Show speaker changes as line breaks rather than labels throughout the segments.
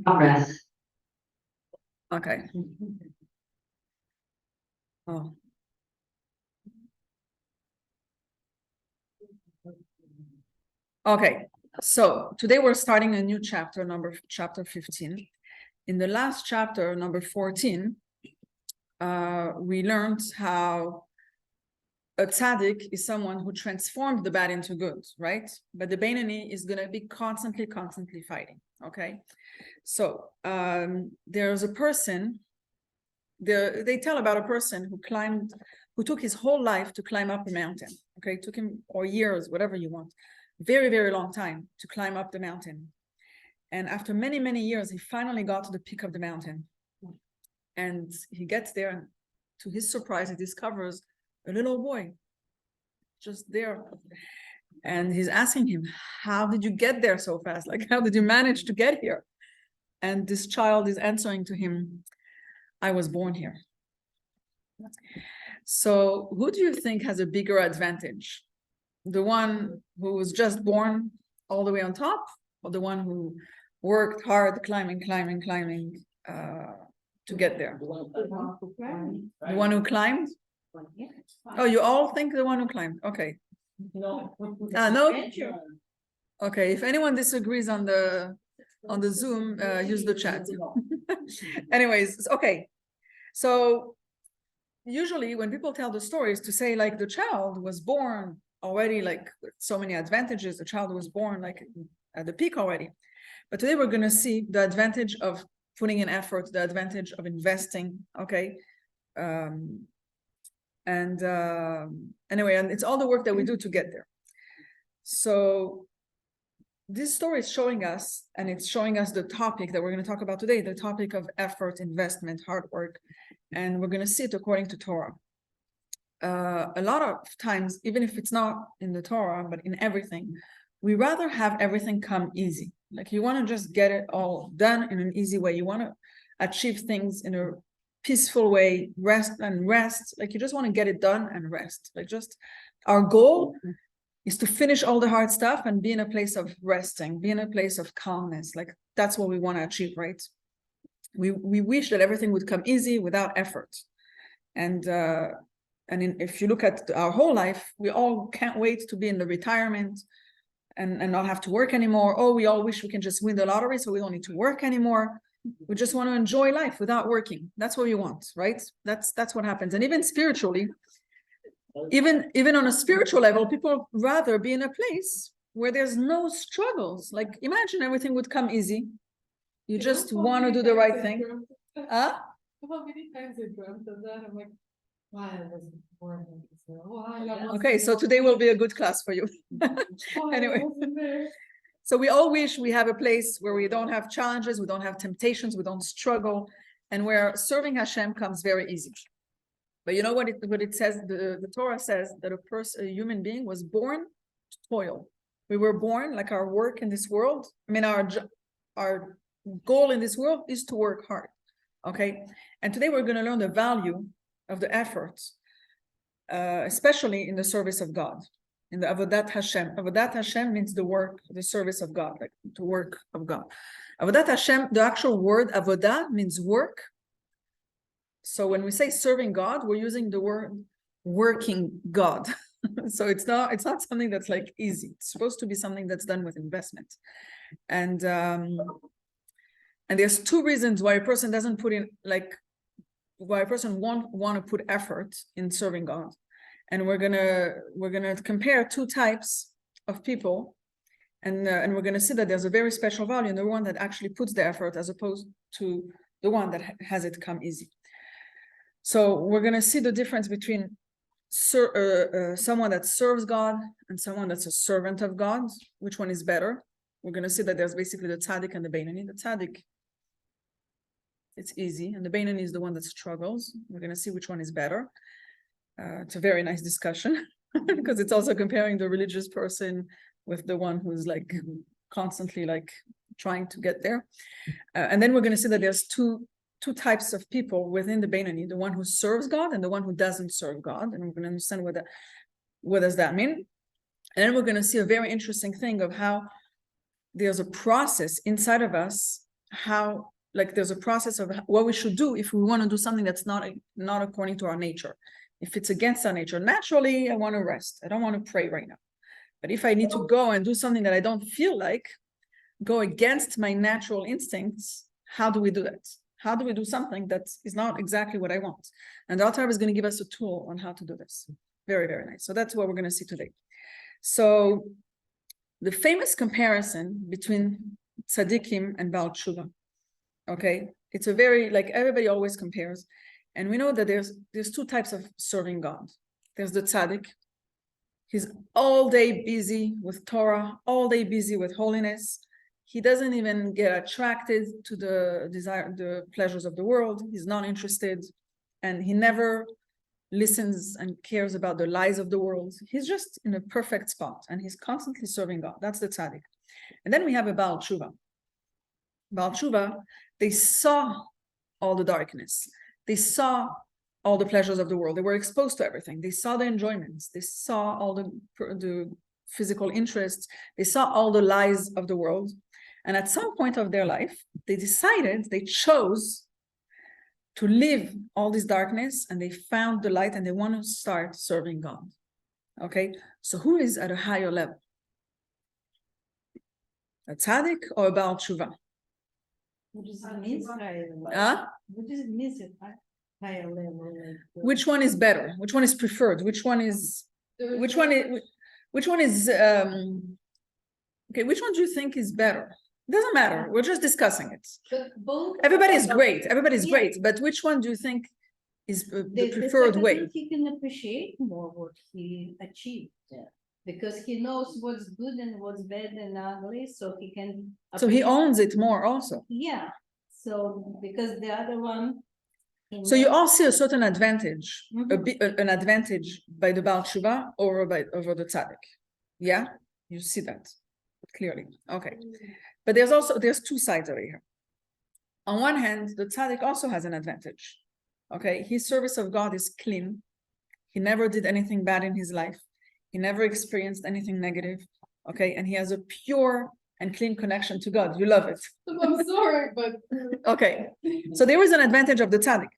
Progress.
Okay. Oh. Okay, so today we're starting a new chapter, chapter 15. In the last chapter, number 14, we learned how a tzaddik is someone who transformed the bad into good, right? But the Beinoni is going to be constantly fighting, okay? So there's a person, they tell about a person who took his whole life to climb up a mountain, okay? It took him, or years, whatever you want, very, very long time to climb up the mountain. And after many, many years, he finally got to the peak of the mountain. And he gets there, and to his surprise, he discovers a little boy just there. And he's asking him, how did you get there so fast? Like, how did you manage to get here? And this child is answering to him, I was born here. So who do you think has a bigger advantage? The one who was just born all the way on top, or the one who worked hard, climbing to get there? The one who climbed? Oh, you all think the one who climbed? Okay.
No.
No? Okay, if anyone disagrees on the Zoom, use the chat. Anyways, okay. So usually when people tell the stories, to say like the child was born already like with so many advantages, the child was born like at the peak already. But today we're going to see the advantage of putting in effort, the advantage of investing, okay? Anyway, and it's all the work that we do to get there. So this story is showing us, and it's showing us the topic that we're going to talk about today, the topic of effort, investment, hard work, and we're going to see it according to Torah. A lot of times, even if it's not in the Torah, but in everything, we rather have everything come easy. Like you want to just get it all done in an easy way. You want to achieve things in a peaceful way, rest. Like you just want to get it done and rest. Like just our goal is to finish all the hard stuff and be in a place of resting, be in a place of calmness. Like that's what we want to achieve, right? We wish that everything would come easy without effort. If you look at our whole life, we all can't wait to be in the retirement and not have to work anymore. Oh, we all wish we can just win the lottery so we don't need to work anymore. We just want to enjoy life without working. That's what we want, right? That's what happens. And even spiritually, even on a spiritual level, people rather be in a place where there's no struggles. Like imagine everything would come easy. You just want to do the right thing. Huh?
How many times I dreamt of that? I'm like, why I wasn't born?
Okay, so today will be a good class for you. Anyway, so we all wish we have a place where we don't have challenges, we don't have temptations, we don't struggle, and where serving Hashem comes very easy. But you know what it says? The Torah says that a human being was born to toil. We were born, like our work in this world. I mean, our goal in this world is to work hard. Okay, and today we're going to learn the value of the effort, especially in the service of God, in the Avodat Hashem. Avodat Hashem means the work, the service of God, like the work of God. Avodat Hashem, the actual word avodah means work. So when we say serving God, we're using the word working God. So it's not something that's like easy. It's supposed to be something that's done with investment. And there's two reasons why a person doesn't put in, like, why a person won't want to put effort in serving God. And we're gonna compare two types of people, and we're gonna see that there's a very special value in the one that actually puts the effort as opposed to the one that has it come easy. So we're gonna see the difference between someone that serves God and someone that's a servant of God. Which one is better? We're gonna see that there's basically the tzaddik and the Beinoni. The tzaddik, it's easy, and the Beinoni is the one that struggles. We're going to see which one is better. It's a very nice discussion because it's also comparing the religious person with the one who's like constantly like trying to get there. And then we're going to see that there's two types of people within the Beinoni: the one who serves God and the one who doesn't serve God. And we're going to understand what does that mean. And then we're going to see a very interesting thing of how there's a process inside of us, there's a process of what we should do if we want to do something that's not according to our nature. If it's against our nature, naturally, I want to rest. I don't want to pray right now. But if I need to go and do something that I don't feel like, go against my natural instincts, how do we do that? How do we do something that is not exactly what I want? And the Alter Rebbe is going to give us a tool on how to do this. Very, very nice. So that's what we're going to see today. So the famous comparison between tzaddikim and Baal Tshuva. Okay, it's a very, like, everybody always compares. And we know that there's two types of serving God. There's the tzaddik. He's all day busy with Torah, all day busy with holiness. He doesn't even get attracted to the pleasures of the world. He's not interested, and he never listens and cares about the lies of the world. He's just in a perfect spot, and he's constantly serving God. That's the tzaddik. And then we have a Baal Tshuva. Baal Tshuva, they saw all the darkness. They saw all the pleasures of the world. They were exposed to everything. They saw the enjoyments. They saw all the physical interests. They saw all the lies of the world. And at some point of their life, they chose to leave all this darkness, and they found the light, and they want to start serving God. Okay, so who is at a higher level? A tzaddik or a Baal Tshuva?
What does it mean? What does it mean? Higher level.
Which one is better? Which one is preferred? Which one is okay, which one do you think is better? It doesn't matter. We're just discussing it. Everybody is great. Everybody's great. But which one do you think is the preferred way?
He can appreciate more what he achieved. Because he knows what's good and what's bad and ugly, so he can.
So he owns it more also.
Yeah. So because the other one.
So you all see a certain advantage, an advantage by the Baal Tshuva over the tzaddik. Yeah, you see that clearly. Okay, but there's two sides over here. On one hand, the tzaddik also has an advantage. Okay, his service of God is clean. He never did anything bad in his life. He never experienced anything negative. Okay, and he has a pure and clean connection to God. You love it.
I'm sorry, but
okay. So there is an advantage of the tzaddik.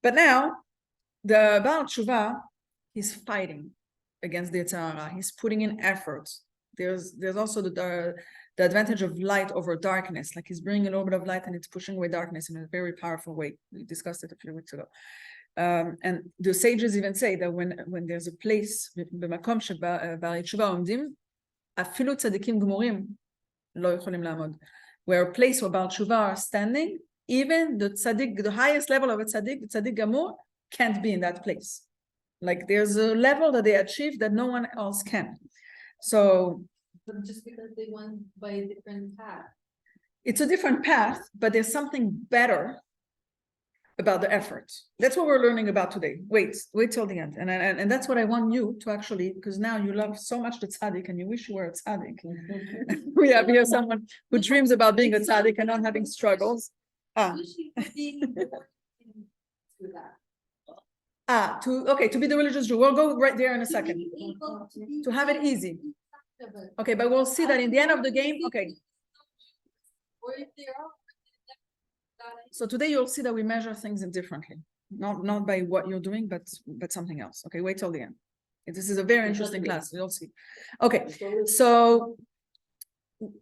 But now, the Baal Tshuva, he's fighting against the Yetzer Hara. He's putting in effort. There's also the advantage of light over darkness. Like he's bringing a little bit of light and it's pushing away darkness in a very powerful way. We discussed it a few weeks ago. And the sages even say that when there's a place, במקום שבעלי תשובה עומדים, אפילו צדיקים גמורים לא יכולים לעמוד. Where a place where Baal Tshuva are standing, even the tzaddik, the highest level of a tzaddik, the tzaddik gamur, can't be in that place. Like there's a level that they achieve that no one else can. So,
but just because they went by a different path.
It's a different path, but there's something better about the effort. That's what we're learning about today. Wait till the end. And that's what I want you to actually, because now you love so much the tzaddik and you wish you were a tzaddik. We have here someone who dreams about being a tzaddik and not having struggles. To be the religious Jew. We'll go right there in a second. To have it easy. Okay, but we'll see that in the end of the game. Okay. So today you'll see that we measure things differently, not by what you're doing, but something else. Okay, wait till the end. This is a very interesting class. You'll see. Okay, so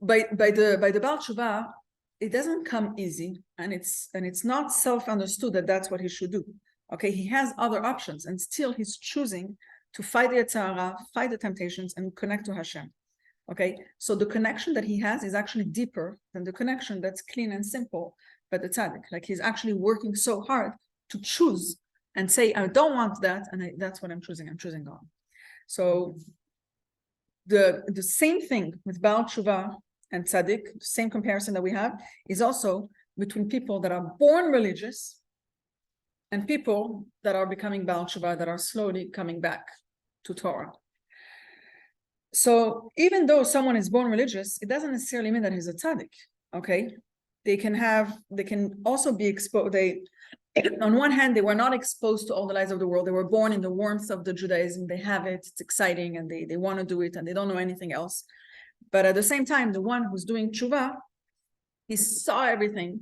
by the Baal Tshuva, it doesn't come easy, and it's not self-understood that that's what he should do. Okay, he has other options, and still he's choosing to fight the Yetzer Hara, fight the temptations, and connect to Hashem. Okay, so the connection that he has is actually deeper than the connection that's clean and simple by the tzaddik. Like he's actually working so hard to choose and say, I don't want that, and that's what I'm choosing. I'm choosing God. So the same thing with Baal Tshuva and tzaddik, the same comparison that we have, is also between people that are born religious and people that are becoming Baal Tshuva, that are slowly coming back to Torah. So even though someone is born religious, it doesn't necessarily mean that he's a tzaddik, okay? They can also be exposed. On one hand, they were not exposed to all the lies of the world. They were born in the warmth of the Judaism. They have it, it's exciting, and they want to do it, and they don't know anything else. But at the same time, the one who's doing tshuva, he saw everything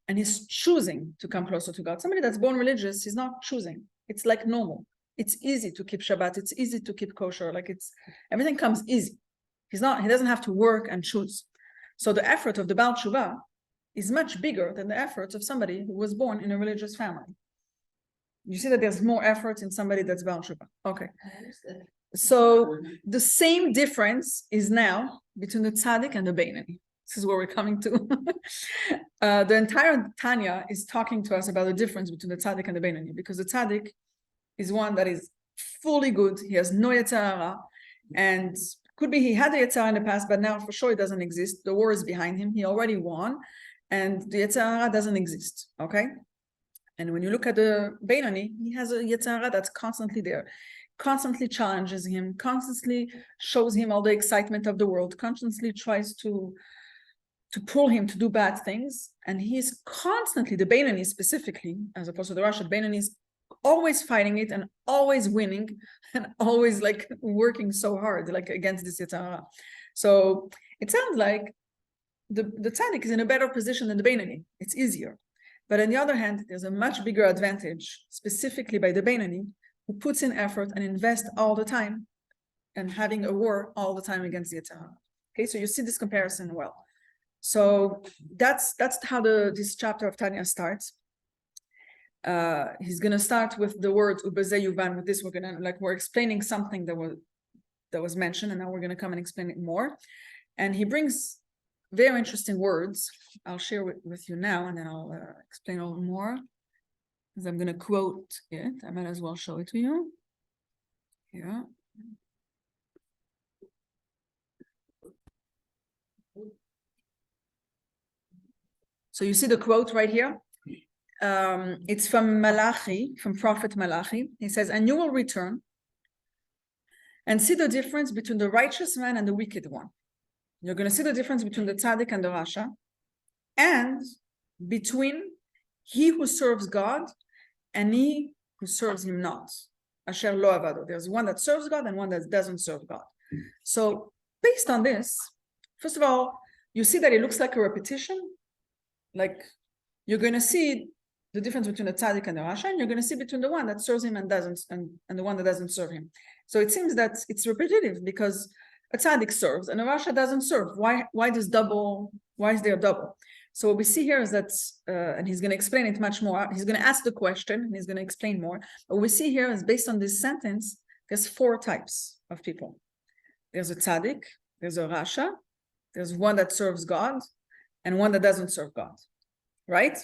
and he's choosing to come closer to God. Somebody that's born religious, he's not choosing. It's like normal. It's easy to keep Shabbat. It's easy to keep kosher. Like everything comes easy. He doesn't have to work and choose. So the effort of the Baal Tshuva is much bigger than the efforts of somebody who was born in a religious family. You see that there's more effort in somebody that's Baal Tshuva. Okay. So the same difference is now between the tzaddik and the Beinani. This is where we're coming to. The entire Tanya is talking to us about the difference between the tzaddik and the Beinani, because the tzaddik is one that is fully good. He has no yetzer hara, and could be he had the yetzer hara in the past, but now for sure it doesn't exist. The war is behind him. He already won, and the yetzer hara doesn't exist. Okay, and when you look at the Beinani, he has a yetzer hara that's constantly there, constantly challenges him, constantly shows him all the excitement of the world, constantly tries to pull him to do bad things, and he's constantly, the Beinani specifically, as opposed to the Rasha, Beinani is always fighting it and always winning and always like working so hard, like against this yetzer hara. So it sounds like the tzaddik is in a better position than the Beinani. It's easier. But on the other hand, there's a much bigger advantage, specifically by the Beinani, who puts in effort and invests all the time and having a war all the time against the yetzer hara. Okay, so you see this comparison well. So that's how this chapter of Tanya starts. He's going to start with the words ubezeh yuvan. With this, we're explaining something that was mentioned, and now we're going to come and explain it more. And he brings very interesting words. I'll share with you now, and then I'll explain a little more, because I'm going to quote it. I might as well show it to you. Yeah. So you see the quote right here. It's from Malachi, from Prophet Malachi. He says, "And you will return and see the difference between the righteous man and the wicked one. You're going to see the difference between the tzaddik and the rasha, and between he who serves God and he who serves him not. Asher lo avado. There's one that serves God and one that doesn't serve God." So based on this, first of all, you see that it looks like a repetition. Like you're going to see the difference between the tzaddik and the rasha, and you're going to see between the one that serves him and doesn't, and the one that doesn't serve him. So it seems that it's repetitive, because a tzaddik serves and a rasha doesn't serve. Why is there double? So what we see here is that, and he's going to explain it much more. He's going to ask the question and he's going to explain more. What we see here is, based on this sentence, there's 4 types of people. There's a tzaddik, there's a rasha, there's one that serves God, and one that doesn't serve God, right?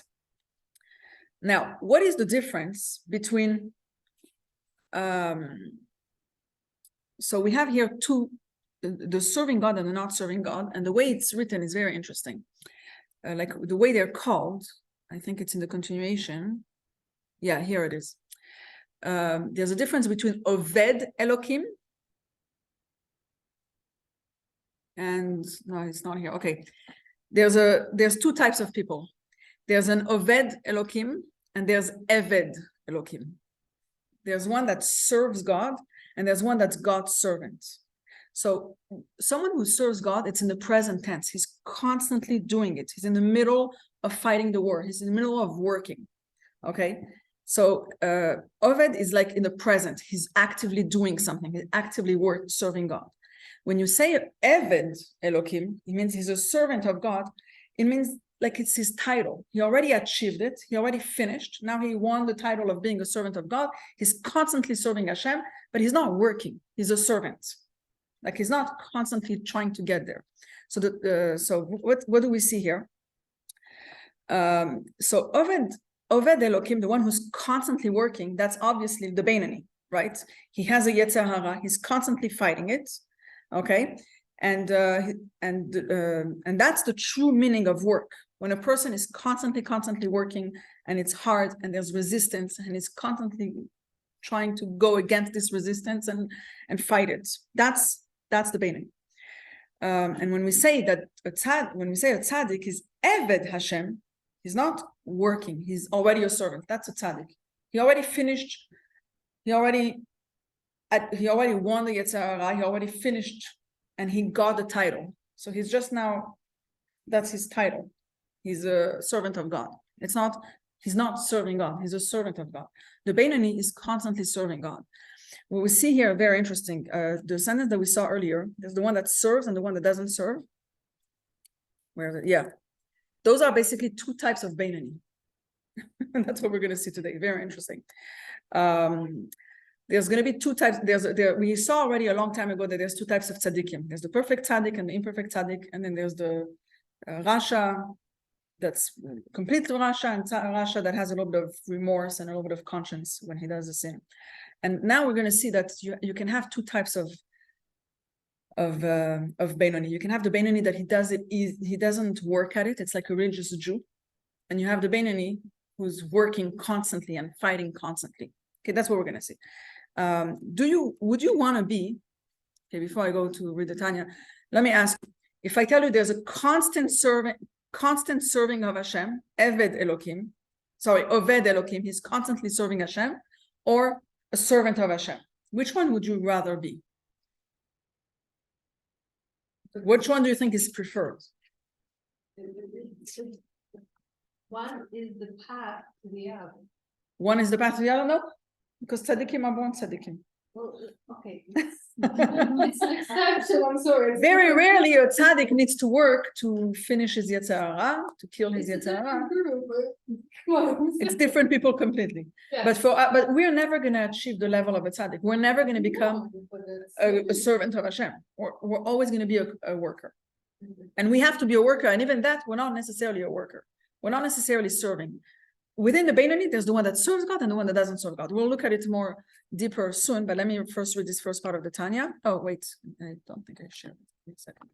Now, what is the difference between, so we have here the serving God and the not serving God, and the way it's written is very interesting. Like the way they're called, I think it's in the continuation. Yeah, here it is. There's a difference between Oved Elokim and, no, it's not here. Okay. There's 2 types of people. There's an Oved Elokim and there's Eved Elokim. There's one that serves God and there's one that's God's servant. So someone who serves God, it's in the present tense. He's constantly doing it. He's in the middle of fighting the war. He's in the middle of working. Okay. So Oved is like in the present. He's actively doing something. He's actively serving God. When you say Eved Elokim, it means he's a servant of God. It means like it's his title. He already achieved it. He already finished. Now he won the title of being a servant of God. He's constantly serving Hashem, but he's not working. He's a servant. Like he's not constantly trying to get there. So what do we see here? So Oved Elokim, the one who's constantly working, that's obviously the Beinani, right? He has a yetzer hara. He's constantly fighting it. Okay, and that's the true meaning of work. When a person is constantly working, and it's hard, and there's resistance, and is constantly trying to go against this resistance and fight it. That's the Beinani. And when we say that a tzaddik is Eved Hashem, he's not working. He's already a servant. That's a tzaddik. He already finished. He already won the yetzer hara. He already finished, and he got the title. So he's just now, that's his title. He's a servant of God. He's not serving God. He's a servant of God. The Beinoni is constantly serving God. What we see here, very interesting. The sentence that we saw earlier, there's the one that serves and the one that doesn't serve. Where is it? Yeah. Those are basically two types of Beinoni. And that's what we're going to see today. Very interesting. There's going to be two types. We saw already a long time ago that there's two types of tzaddikim. There's the perfect tzaddik and the imperfect tzaddik. And then there's the rasha, that's complete rasha, and rasha that has a little bit of remorse and a little bit of conscience when he does the sin. And now we're going to see that you can have two types of Beinoni. You can have the Beinoni that he doesn't work at it. It's like a religious Jew. And you have the Beinoni who's working constantly and fighting constantly. Okay, that's what we're going to see. Would you want to be, okay, before I go to read the Tanya, let me ask, if I tell you there's a constant serving of Hashem, Oved Elokim, he's constantly serving Hashem, or a servant of Hashem, which one would you rather be? Which one do you think is preferred?
One is the path to the other.
One is the path to the other? No, because tzaddikim are born tzaddikim.
Well, okay. It's an exception, I'm sorry.
Very rarely a tzaddik needs to work to finish his Yetzer Hara, to kill his Yetzer Hara. It's different people completely.
Yeah.
But we're never going to achieve the level of a tzaddik. We're never going to become a servant of Hashem. We're always going to be a worker. And we have to be a worker. And even that, we're not necessarily a worker. We're not necessarily serving. Within the Beinoni, there's the one that serves God and the one that doesn't serve God. We'll look at it more deeper soon, but let me first read this first part of the Tanya. Oh, wait, I don't think I shared it. Wait a second.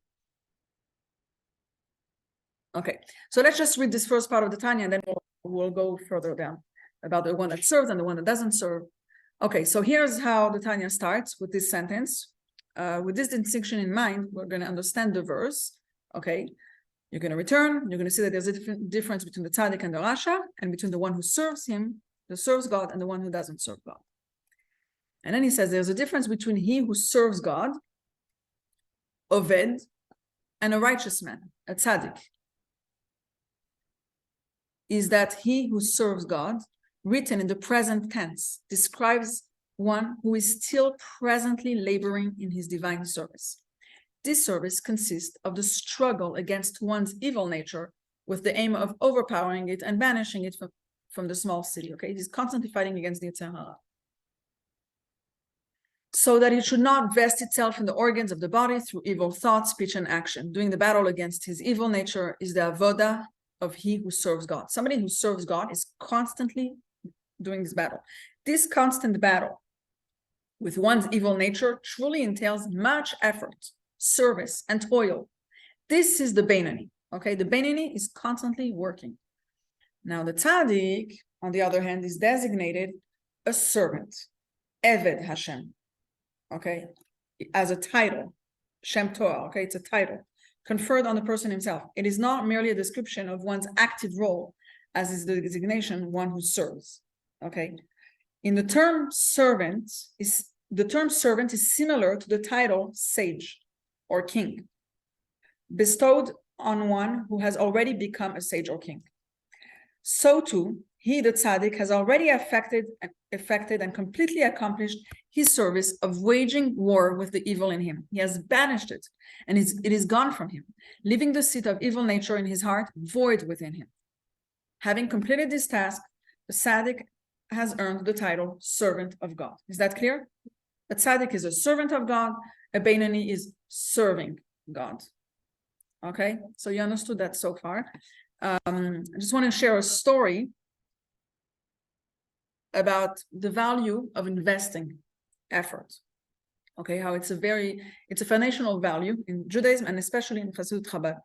Okay, so let's just read this first part of the Tanya, and then we'll go further down about the one that serves and the one that doesn't serve. Okay, so here's how the Tanya starts with this sentence. With this distinction in mind, we're going to understand the verse. Okay. You're going to return, you're going to see that there's a difference between the tzaddik and the rasha, and between the one who serves him, who serves God, and the one who doesn't serve God. And then he says there's a difference between he who serves God, Oved, and a righteous man, a tzaddik. Is that he who serves God, written in the present tense, describes one who is still presently laboring in his divine service. This service consists of the struggle against one's evil nature with the aim of overpowering it and banishing it from the small city, okay? He's constantly fighting against the Yetzer Hara, so that it should not vest itself in the organs of the body through evil thought, speech, and action. Doing the battle against his evil nature is the avoda of he who serves God. Somebody who serves God is constantly doing this battle. This constant battle with one's evil nature truly entails much effort, service, and toil. This is the Beinoni, okay? The Beinoni is constantly working. Now the tzaddik, on the other hand, is designated a servant, Eved Hashem, okay? As a title, Shem Toah, okay? It's a title conferred on the person himself. It is not merely a description of one's active role, as is the designation one who serves, okay? In the term servant is similar to the title sage or king, bestowed on one who has already become a sage or king. So too, he, the tzaddik, has already effected and completely accomplished his service of waging war with the evil in him. He has banished it, and it is gone from him, leaving the seat of evil nature in his heart void within him. Having completed this task, the tzaddik has earned the title servant of God. Is that clear? A tzaddik is a servant of God. A Beinoni is serving God. Okay, so you understood that so far. I just want to share a story about the value of investing effort. Okay, how it's a foundational value in Judaism and especially in Chassidut Chabad.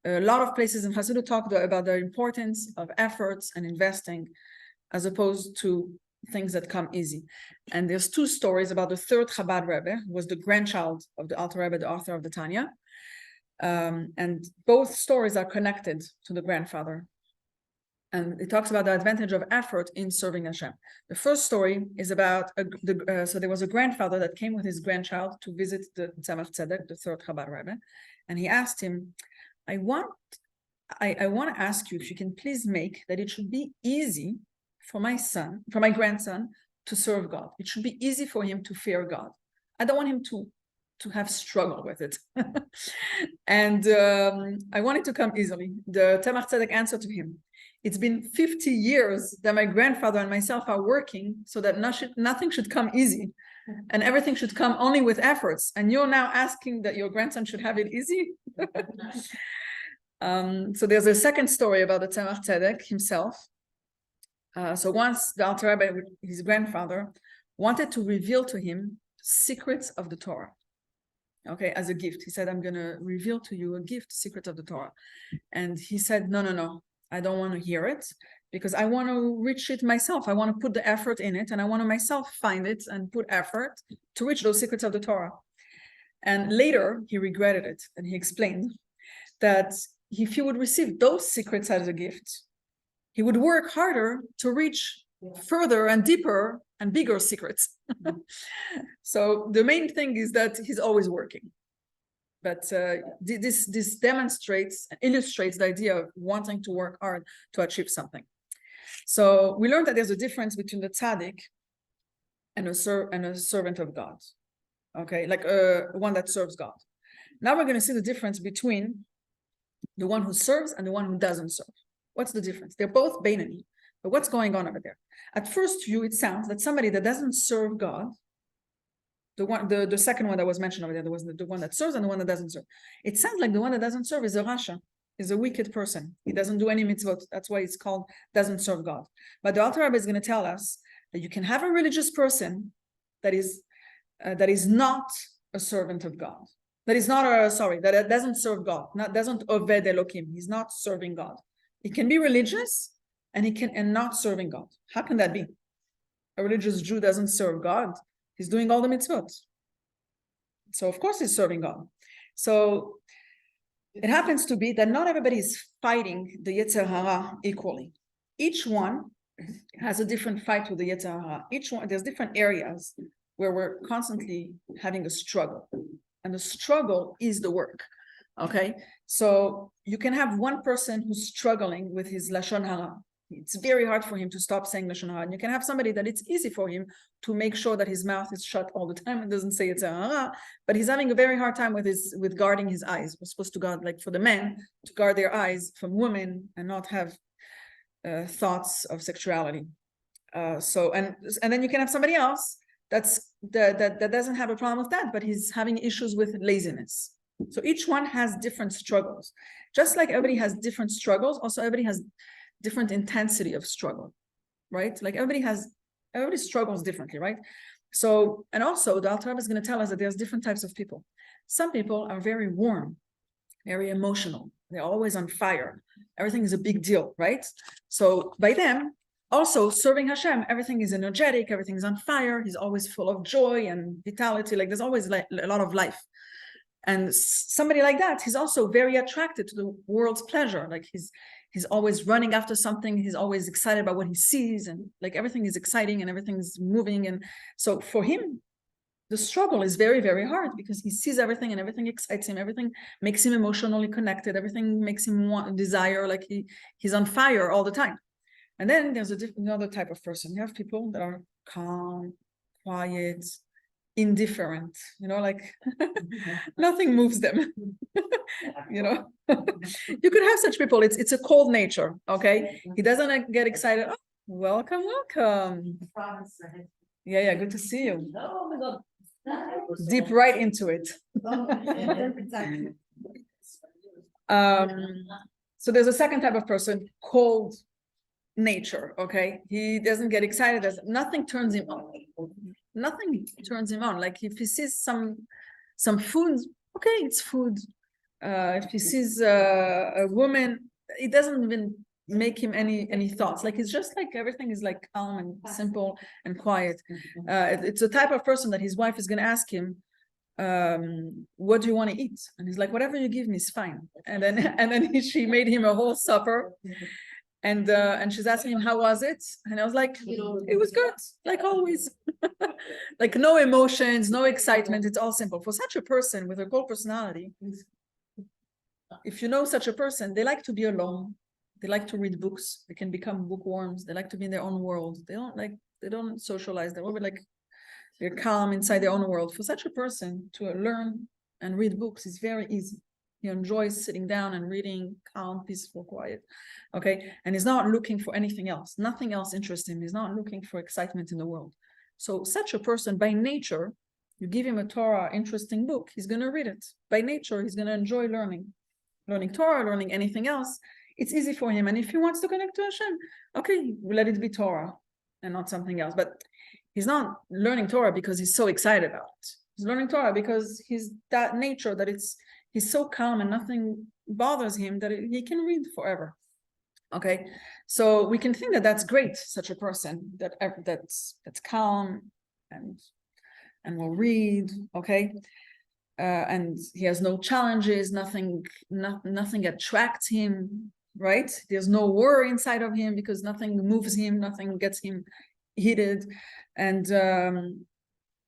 A lot of places in Chassidut talk about the importance of efforts and investing as opposed to things that come easy. And there's two stories about the third Chabad Rebbe, who was the grandchild of the Alter Rebbe, the author of the Tanya. And both stories are connected to the grandfather. And it talks about the advantage of effort in serving Hashem. The first story is about, so there was a grandfather that came with his grandchild to visit the Tzemach Tzedek, the third Chabad Rebbe. And he asked him, I want to ask you if you can please make that it should be easy for my grandson to serve God. It should be easy for him to fear God. I don't want him to have struggle with it. And I want it to come easily. The Tzemach Tzedek answered to him, it's been 50 years that my grandfather and myself are working so that nothing should come easy and everything should come only with efforts. And you're now asking that your grandson should have it easy? So there's a second story about the Tzemach Tzedek himself. So once the Alter Rebbe, his grandfather, wanted to reveal to him secrets of the Torah. Okay, as a gift. He said, I'm going to reveal to you a gift, secret of the Torah. And he said, no, I don't want to hear it because I want to reach it myself. I want to put the effort in it and I want to myself find it and put effort to reach those secrets of the Torah. And later he regretted it and he explained that if he would receive those secrets as a gift, he would work harder to reach further and deeper and bigger secrets. So the main thing is that he's always working. But this demonstrates, illustrates the idea of wanting to work hard to achieve something. So we learned that there's a difference between the tzaddik and a servant of God. Okay, like one that serves God. Now we're going to see the difference between the one who serves and the one who doesn't serve. What's the difference? They're both Beinoni, but what's going on over there? At first view, it sounds that somebody that doesn't serve God, the second one that was mentioned over there, there was the one that serves and the one that doesn't serve. It sounds like the one that doesn't serve is a rasha, is a wicked person. He doesn't do any mitzvot. That's why it's called doesn't serve God. But the Alter Rebbe is going to tell us that you can have a religious person that is not a servant of God. That is not that doesn't serve God, doesn't oved Elokim. He's not serving God. He can be religious and not serving God. How can that be? A religious Jew doesn't serve God. He's doing all the mitzvot. So of course he's serving God. So it happens to be that not everybody is fighting the Yetzer Hara equally. Each one has a different fight with the Yetzer Hara. Each one, there's different areas where we're constantly having a struggle. And the struggle is the work. Okay, so you can have one person who's struggling with his Lashon Hara. It's very hard for him to stop saying Lashon Hara. And you can have somebody that it's easy for him to make sure that his mouth is shut all the time and doesn't say Yetzer Hara, but he's having a very hard time with guarding his eyes. We're supposed to guard, like for the men, to guard their eyes from women and not have thoughts of sexuality. And then you can have somebody else that doesn't have a problem with that, but he's having issues with laziness. So each one has different struggles. Just like everybody has different struggles, also everybody has different intensity of struggle, right? Like everybody struggles differently, right? So, and also the Alter Rebbe is going to tell us that there's different types of people. Some people are very warm, very emotional. They're always on fire. Everything is a big deal, right? So by them, also serving Hashem, everything is energetic, everything's on fire. He's always full of joy and vitality. Like there's always like a lot of life. And somebody like that, he's also very attracted to the world's pleasure. Like he's always running after something. He's always excited about what he sees, and like everything is exciting and everything's moving. And so for him, the struggle is very, very hard because he sees everything and everything excites him. Everything makes him emotionally connected. Everything makes him want desire. Like he's on fire all the time. And then there's another type of person. You have people that are calm, quiet, indifferent, like nothing moves them. You could have such people. It's a cold nature. Okay, he doesn't get excited. Oh, welcome yeah, good to see you. Deep right into it. So there's a second type of person, cold nature. Okay, he doesn't get excited. Nothing turns him on. Nothing turns him on. Like if he sees some food, okay, it's food. If he sees a woman, it doesn't even make him any thoughts. Like it's just like everything is like calm and simple and quiet. It's a type of person that his wife is going to ask him, what do you want to eat? And he's like, whatever you give me is fine. And then she made him a whole supper. And she's asking him, how was it? And I was like, it was good, like always. Like no emotions, no excitement. It's all simple. For such a person with a cold personality, if you know such a person, they like to be alone. They like to read books. They can become bookworms. They like to be in their own world. They don't socialize. They're calm inside their own world. For such a person to learn and read books is very easy. He enjoys sitting down and reading, calm, peaceful, quiet. Okay. And he's not looking for anything else. Nothing else interests him. He's not looking for excitement in the world. So such a person, by nature, you give him a Torah interesting book, he's going to read it. By nature, he's going to enjoy learning Torah, learning anything else. It's easy for him. And if he wants to connect to Hashem, okay, let it be Torah and not something else. But he's not learning Torah because he's so excited about it. He's learning Torah because he's that nature that he's so calm and nothing bothers him that he can read forever. Okay, so we can think that that's great, such a person that's calm and will read. Okay, and he has no challenges, nothing attracts him, right? There's no war inside of him because nothing moves him, nothing gets him heated, and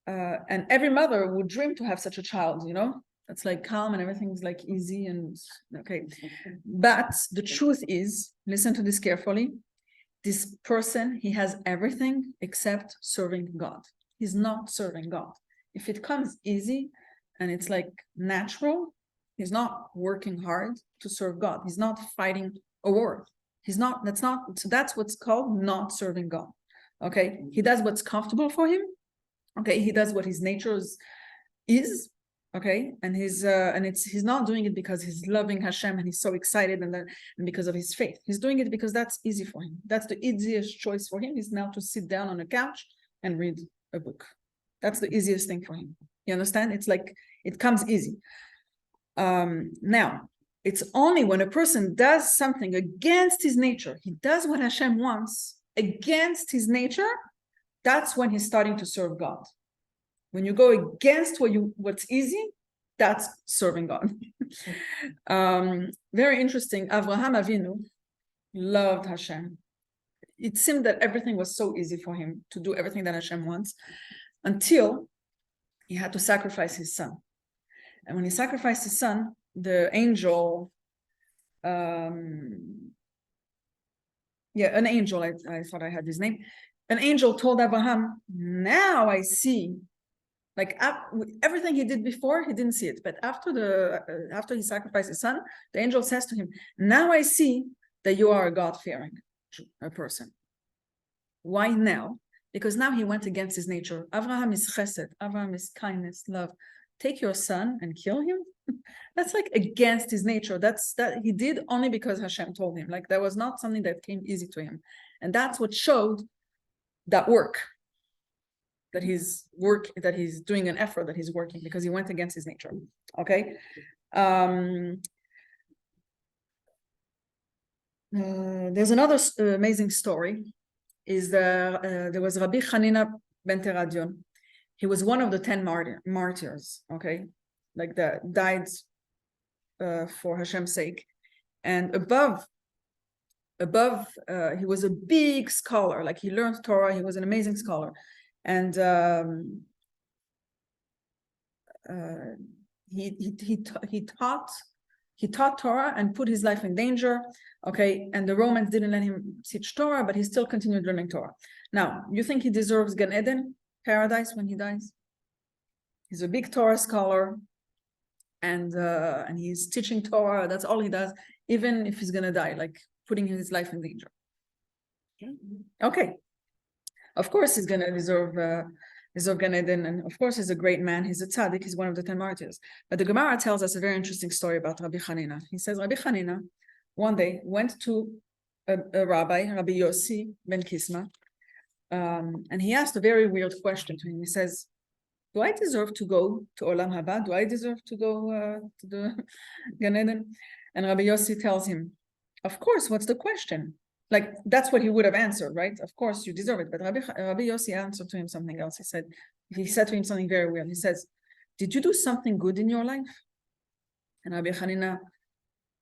every mother would dream to have such a child, that's like calm and everything's like easy and okay. But the truth is, listen to this carefully, this person, he has everything except serving God. He's not serving God. If it comes easy and it's like natural, he's not working hard to serve God. He's not fighting a war. That's what's called not serving God. Okay, he does what's comfortable for him. Okay, he does what his nature is. Okay, and he's not doing it because he's loving Hashem and he's so excited and because of his faith. He's doing it because that's easy for him. That's the easiest choice for him, is now to sit down on a couch and read a book. That's the easiest thing for him. You understand? It's like it comes easy. Now, it's only when a person does something against his nature, he does what Hashem wants against his nature, that's when he's starting to serve God. When you go against what's easy, that's serving God. Very interesting. Avraham Avinu loved Hashem. It seemed that everything was so easy for him to do everything that Hashem wants, until he had to sacrifice his son. And when he sacrificed his son, the angel, an angel, I thought I had his name. An angel told Abraham, now I see, like everything he did before, he didn't see it. But after he sacrificed his son, the angel says to him, now I see that you are a God-fearing person. Why now? Because now he went against his nature. Abraham is chesed. Abraham is kindness, love. Take your son and kill him? That's like against his nature. That he did only because Hashem told him. Like that was not something that came easy to him. And that's what showed that work. That he's doing an effort, that he's working, because he went against his nature. Okay. There's another amazing story. There was Rabbi Hanina ben Teradion. He was one of the 10 martyrs, okay, like that died for Hashem's sake. And above, he was a big scholar. Like he learned Torah. He was an amazing scholar, and he taught Torah and put his life in danger. Okay, and the Romans didn't let him teach Torah, but he still continued learning Torah. Now, you think he deserves Gan Eden, paradise, when he dies? He's a big Torah scholar, and he's teaching Torah. That's all he does, even if he's gonna die, like putting his life in danger. Okay, of course he's gonna deserve Gan Eden, and of course he's a great man. He's a tzaddik. He's one of the 10 martyrs. But the Gemara tells us a very interesting story about Rabbi Hanina. He says Rabbi Hanina one day went to a rabbi, Rabbi Yossi ben Kisma, and he asked a very weird question to him. He says, do I deserve to go to Olam Haba? Do I deserve to go to the Gan Eden? And Rabbi Yossi tells him, of course, what's the question? Like, that's what he would have answered, right? Of course, you deserve it. But Rabbi Yossi answered to him something else. He said to him something very weird. He says, did you do something good in your life? And Rabbi Hanina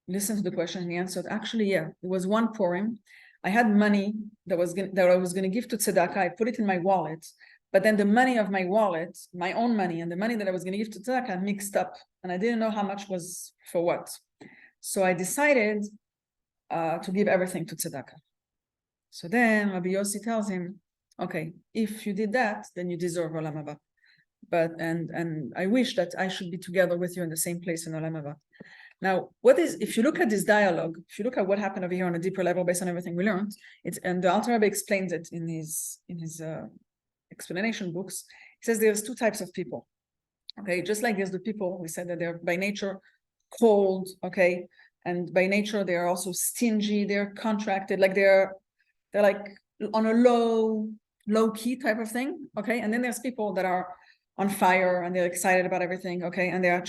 listened to the question and he answered, actually, yeah, it was one Purim. I had money that I was going to give to tzedakah. I put it in my wallet, but then the money of my wallet, my own money, and the money that I was going to give to tzedakah mixed up, and I didn't know how much was for what. So I decided to give everything to tzedakah. So then Rabbi Yossi tells him, okay, if you did that, then you deserve Olam Haba. But and I wish that I should be together with you in the same place in Olam Haba. Now, if you look at this dialogue, if you look at what happened over here on a deeper level based on everything we learned, and the Alter Rebbe explains it in his explanation books. He says there's two types of people. Okay, just like there's the people we said that they're by nature cold, okay, and by nature they are also stingy, they're contracted, like they're like on a low key type of thing, okay. And then there's people that are on fire and they're excited about everything, okay, and they're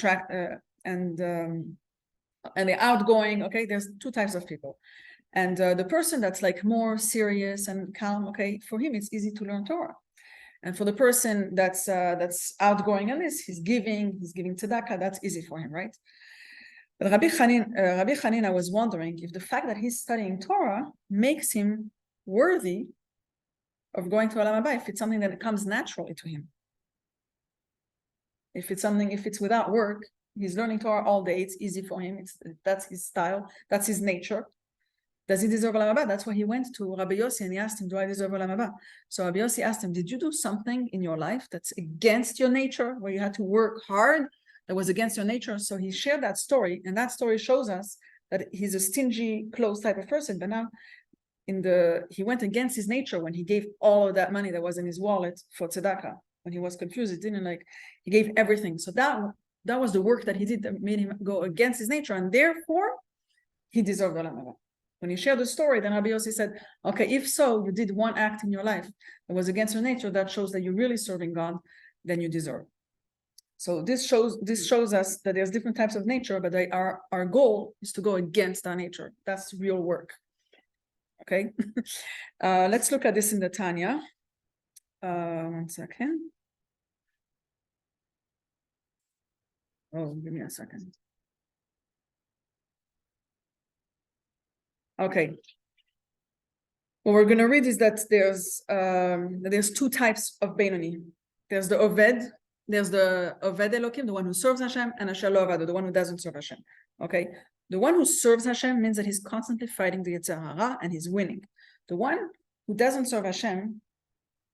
and they're outgoing, okay. There's two types of people, and the person that's like more serious and calm, okay, for him it's easy to learn Torah. And for the person that's outgoing on this, he's giving tzedakah, that's easy for him, right? But Rabbi Hanina was wondering if the fact that he's studying Torah makes him worthy of going to Olam Haba, if it's something that comes naturally to him. If it's without work, he's learning Torah all day, it's easy for him, that's his style, that's his nature. Does he deserve Olam Haba? That's why he went to Rabbi Yossi and he asked him, do I deserve Olam Haba? So Rabbi Yossi asked him, did you do something in your life that's against your nature, where you had to work hard, that was against your nature? So he shared that story, and that story shows us that he's a stingy, close type of person, but now he went against his nature when he gave all of that money that was in his wallet for tzedakah. When he was confused, he gave everything. So that was the work that he did that made him go against his nature, and therefore he deserved Olam Haba. When he shared the story, then Rabbi Yossi said, okay, if so, you did one act in your life that was against your nature, that shows that you're really serving God, then you deserve. So this shows us that there's different types of nature, but our goal is to go against our nature. That's real work. Okay, let's look at this in the Tanya. 1 second. Oh, give me a second. Okay. What we're going to read is that there's two types of Benoni. There's the Oved, Elokim, the one who serves Hashem, and Asher lo avado, the one who doesn't serve Hashem. Okay, the one who serves Hashem means that he's constantly fighting the Yetzer Hara and he's winning. The one who doesn't serve Hashem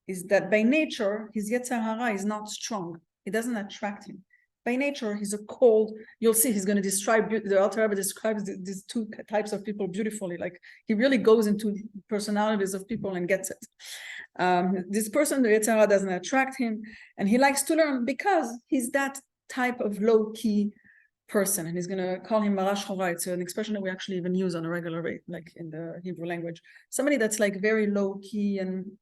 is that by nature his Yetzer Hara is not strong. It doesn't attract him. By nature, he's a cold. You'll see he's going to describe, the Alter Rebbe describes these two types of people beautifully. Like he really goes into personalities of people and gets it. This person, the Yetzer Hara, doesn't attract him, and he likes to learn because he's that type of low-key person. And he's going to call him Marash Chora. It's an expression that we actually even use on a regular rate, like in the Hebrew language. Somebody that's like very low-key and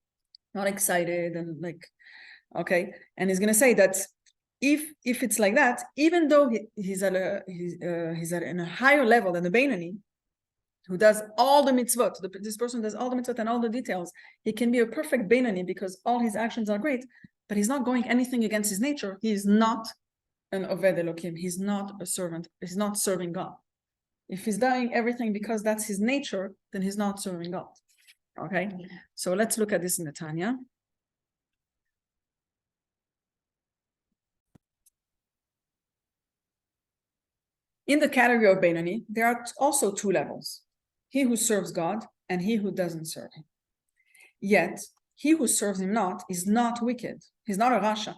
not excited and like, okay. And he's going to say that if it's like that, even though he's at in a higher level than the Beinoni, who does all the mitzvot, this person does all the mitzvot and all the details, he can be a perfect Beinoni because all his actions are great, but he's not going anything against his nature. He is not an Oved Elokim. He's not a servant. He's not serving God. If he's doing everything because that's his nature, then he's not serving God. Okay, so let's look at this in the Tanya. In the category of Beinoni, there are also two levels: he who serves God and he who doesn't serve him. Yet, he who serves him not is not wicked. He's not a Rasha,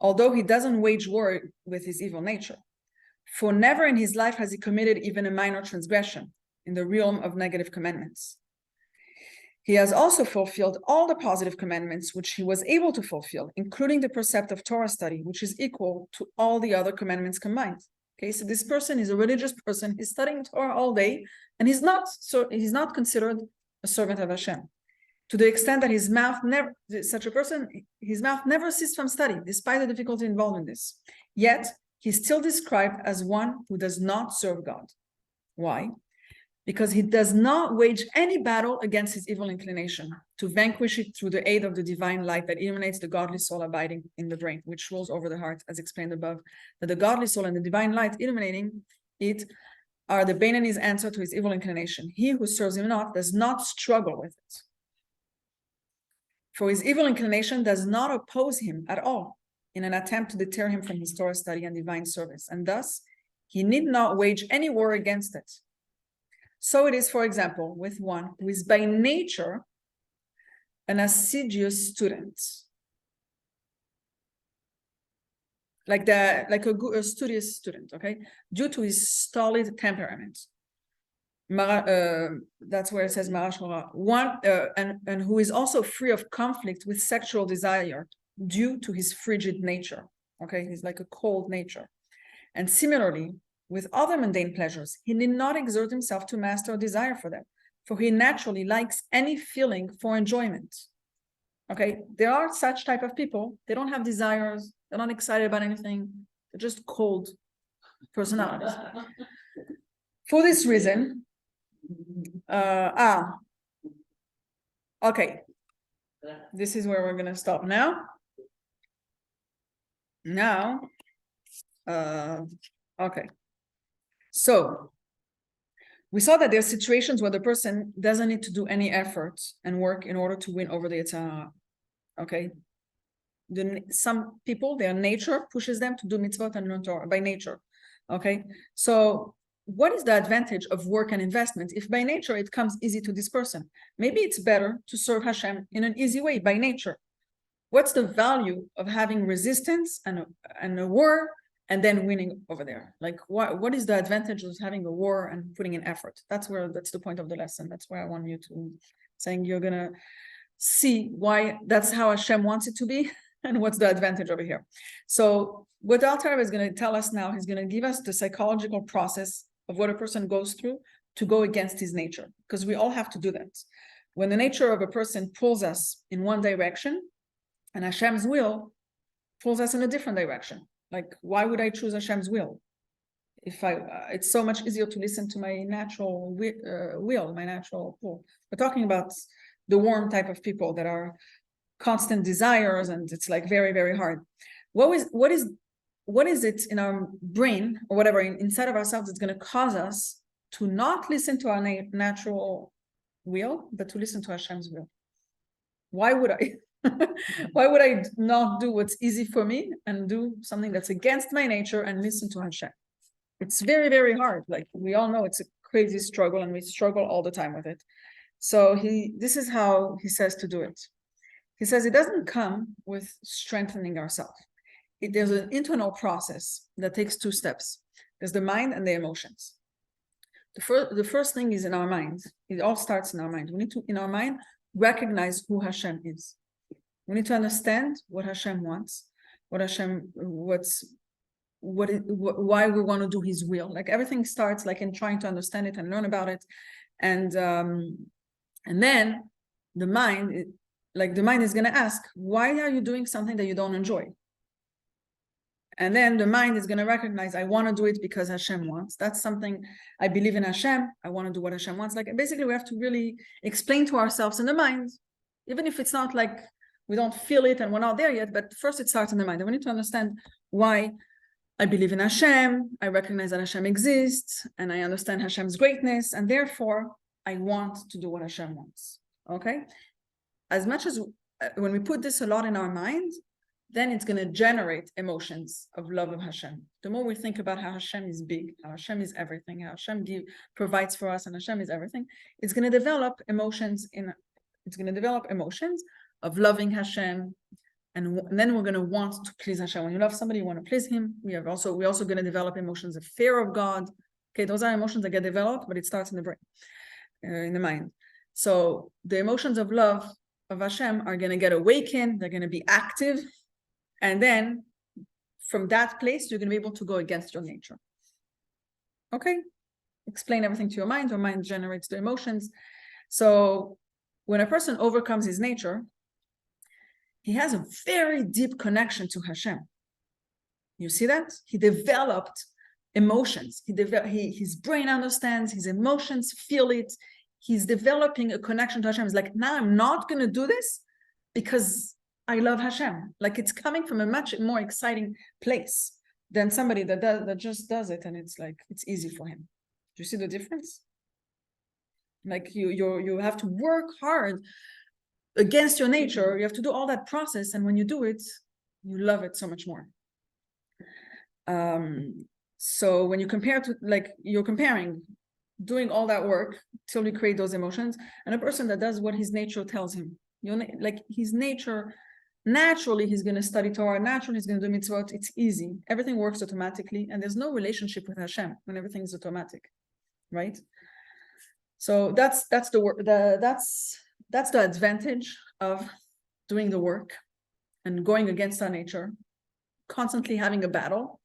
although he doesn't wage war with his evil nature. For never in his life has he committed even a minor transgression in the realm of negative commandments. He has also fulfilled all the positive commandments which he was able to fulfill, including the precept of Torah study, which is equal to all the other commandments combined. Okay, so this person is a religious person. He's studying Torah all day, and he's not considered a servant of Hashem. To the extent that his mouth never ceases from study, despite the difficulty involved in this. Yet he's still described as one who does not serve God. Why? Because he does not wage any battle against his evil inclination to vanquish it through the aid of the divine light that illuminates the godly soul abiding in the brain, which rolls over the heart, as explained above. That the godly soul and the divine light illuminating it are the Beinoni's answer to his evil inclination. He who serves him not does not struggle with it. For his evil inclination does not oppose him at all in an attempt to deter him from his Torah study and divine service, and thus He need not wage any war against it. So it is, for example, with one who is by nature an assiduous student, like a studious student, okay, due to his stolid temperament. That's where it says one, and who is also free of conflict with sexual desire due to his frigid nature. Okay, he's like a cold nature. And similarly, with other mundane pleasures, he need not exert himself to master a desire for them, for he naturally likes any feeling for enjoyment. Okay, there are such type of people. They don't have desires. They're not excited about anything. They're just cold personalities. For this reason, okay, this is where we're gonna stop now. Okay, so we saw that there are situations where the person doesn't need to do any effort and work in order to win over the Yetzer. Okay, some people, their nature pushes them to do mitzvot and learn Torah by nature. Okay, so what is the advantage of work and investment if by nature it comes easy to this person? Maybe it's better to serve Hashem in an easy way by nature. What's the value of having resistance and a war and then winning over there? Like, what is the advantage of having a war and putting in effort? That's the point of the lesson. That's where I want you to saying you're gonna see why that's how Hashem wants it to be and what's the advantage over here. So what Alter Rebbe is going to tell us now, he's going to give us the psychological process of what a person goes through to go against his nature, because we all have to do that. When the nature of a person pulls us in one direction, and Hashem's will pulls us in a different direction. Like, why would I choose Hashem's will? If it's so much easier to listen to my natural will, my natural pull. We're talking about the warm type of people that are constant desires, and it's like very, very hard. What is it in our brain or whatever inside of ourselves that's going to cause us to not listen to our natural will, but to listen to Hashem's will? Why would I? Why would I not do what's easy for me and do something that's against my nature and listen to Hashem? It's very, very hard. Like, we all know it's a crazy struggle, and we struggle all the time with it. So this is how he says to do it. He says it doesn't come with strengthening ourselves. There's an internal process that takes two steps. There's the mind and the emotions. The first thing is in our mind. It all starts in our mind. We need to, in our mind, recognize who Hashem is. We need to understand what Hashem wants, why we want to do His will. Like, everything starts like in trying to understand it and learn about it, and then the mind is going to ask, why are you doing something that you don't enjoy? And then the mind is going to recognize, I want to do it because Hashem wants. That's something, I believe in Hashem. I want to do what Hashem wants. Like, basically, we have to really explain to ourselves in the mind, even if it's not like we don't feel it and we're not there yet, but first it starts in the mind. And we need to understand why I believe in Hashem. I recognize that Hashem exists, and I understand Hashem's greatness, and therefore I want to do what Hashem wants. Okay? As much as when we put this a lot in our mind, then it's going to generate emotions of love of Hashem. The more we think about how Hashem is big, how Hashem is everything, how Hashem provides for us, and Hashem is everything, it's going to develop emotions of loving Hashem, and then we're going to want to please Hashem. When you love somebody, you want to please Him. We're also going to develop emotions of fear of God. Okay, those are emotions that get developed, but it starts in the brain, in the mind. So the emotions of love of Hashem are going to get awakened. They're going to be active. And then from that place, you're going to be able to go against your nature. Okay? Explain everything to your mind. Your mind generates the emotions. So when a person overcomes his nature, he has a very deep connection to Hashem. You see that? He developed emotions. His brain understands, his emotions feel it. He's developing a connection to Hashem. It's like, now I'm not going to do this because I love Hashem. Like, it's coming from a much more exciting place than somebody that just does it and it's like, it's easy for him. Do you see the difference? Like, you have to work hard against your nature. You have to do all that process, and when you do it, you love it so much more. So when you compare to, like, you're comparing doing all that work till you create those emotions, and a person that does what his nature tells him. Like his nature, naturally he's going to study Torah, naturally he's going to do mitzvot. It's easy. Everything works automatically, and there's no relationship with Hashem when everything is automatic, right? So that's the work. That's the advantage of doing the work and going against our nature, constantly having a battle,